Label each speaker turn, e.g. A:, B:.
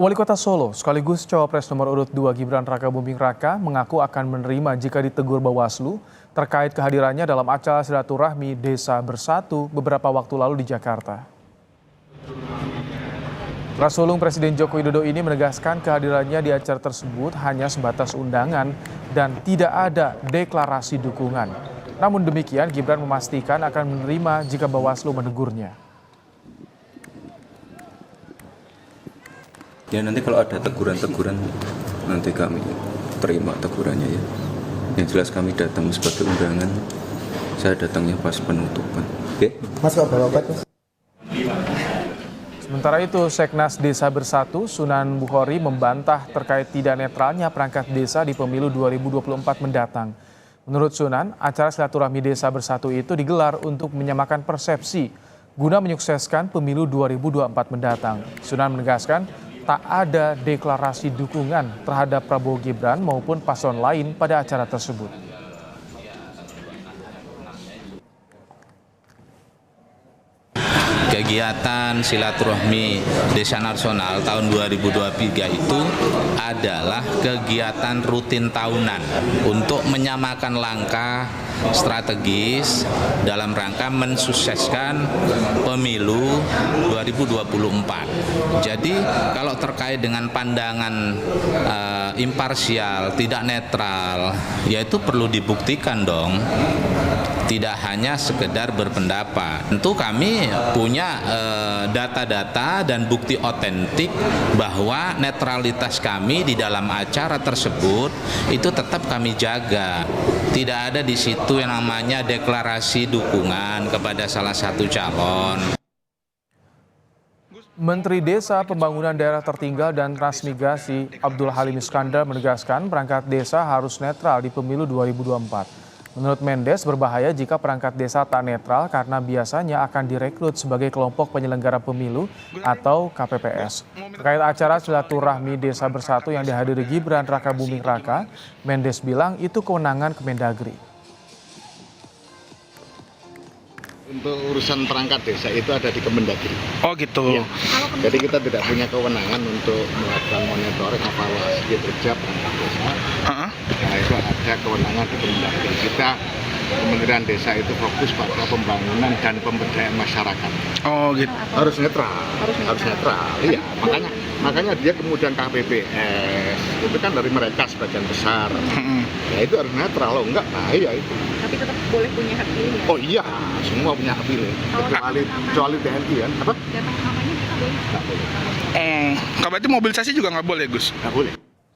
A: Wali Kota Solo sekaligus Cawapres nomor urut 2 Gibran Rakabuming Raka mengaku akan menerima jika ditegur Bawaslu terkait kehadirannya dalam acara silaturahmi Desa Bersatu beberapa waktu lalu di Jakarta. Prasulung Presiden Joko Widodo ini menegaskan kehadirannya di acara tersebut hanya sebatas undangan dan tidak ada deklarasi dukungan. Namun demikian, Gibran memastikan akan menerima jika Bawaslu menegurnya.
B: Ya nanti kalau ada teguran-teguran nanti kami terima tegurannya ya. Yang jelas kami datang sebagai undangan, saya datangnya pas penutupan. Oke?
C: Mas kok bawa obat, Mas?
A: Sementara itu, Seknas Desa Bersatu Sunan Bukhari membantah terkait tidak netralnya perangkat desa di pemilu 2024 mendatang. Menurut Sunan, acara silaturahmi Desa Bersatu itu digelar untuk menyamakan persepsi guna menyukseskan pemilu 2024 mendatang. Sunan menegaskan tak ada deklarasi dukungan terhadap Prabowo Gibran maupun paslon lain pada acara tersebut.
D: Kegiatan silaturahmi Desa Nasional tahun 2023 itu adalah kegiatan rutin tahunan untuk menyamakan langkah strategis dalam rangka mensukseskan pemilu 2024. Jadi kalau terkait dengan pandangan imparsial, tidak netral, yaitu perlu dibuktikan dong. Tidak hanya sekedar berpendapat. Tentu kami punya data-data dan bukti otentik bahwa netralitas kami di dalam acara tersebut itu tetap kami jaga. Tidak ada di situ yang namanya deklarasi dukungan kepada salah satu calon.
A: Menteri Desa Pembangunan Daerah Tertinggal dan Transmigrasi Abdul Halim Iskandar menegaskan perangkat desa harus netral di pemilu 2024. Menurut Mendes, berbahaya jika perangkat desa tak netral karena biasanya akan direkrut sebagai kelompok penyelenggara pemilu atau KPPS. Terkait acara silaturahmi Desa Bersatu yang dihadiri Gibran Rakabuming Raka, Mendes bilang itu kewenangan Kemendagri.
E: Untuk urusan perangkat desa itu ada di Kemendagri.
F: Oh gitu.
E: Ya. Jadi kita tidak punya kewenangan untuk melakukan monitoring evaluasi kinerja perangkat desa. Nah itu ada kewenangan di Kemendagri. Kita Kementerian Desa itu fokus pada pembangunan dan pemberdayaan masyarakat.
F: Oh gitu.
E: Harus netral. Harus netral. Iya. Makanya dia kemudian KPPS itu kan dari mereka sebagian besar. Ya itu harus netral. Loh enggak bahaya itu.
G: Tapi tetap boleh punya hak pilih ya?
E: Oh iya, semua punya hak pilih. Kecuali TNI kan. Apa?
G: Datang kampanye kita boleh?
E: Nggak boleh.
F: Kalau berarti mobilisasi juga nggak boleh, Gus?
E: Nggak boleh.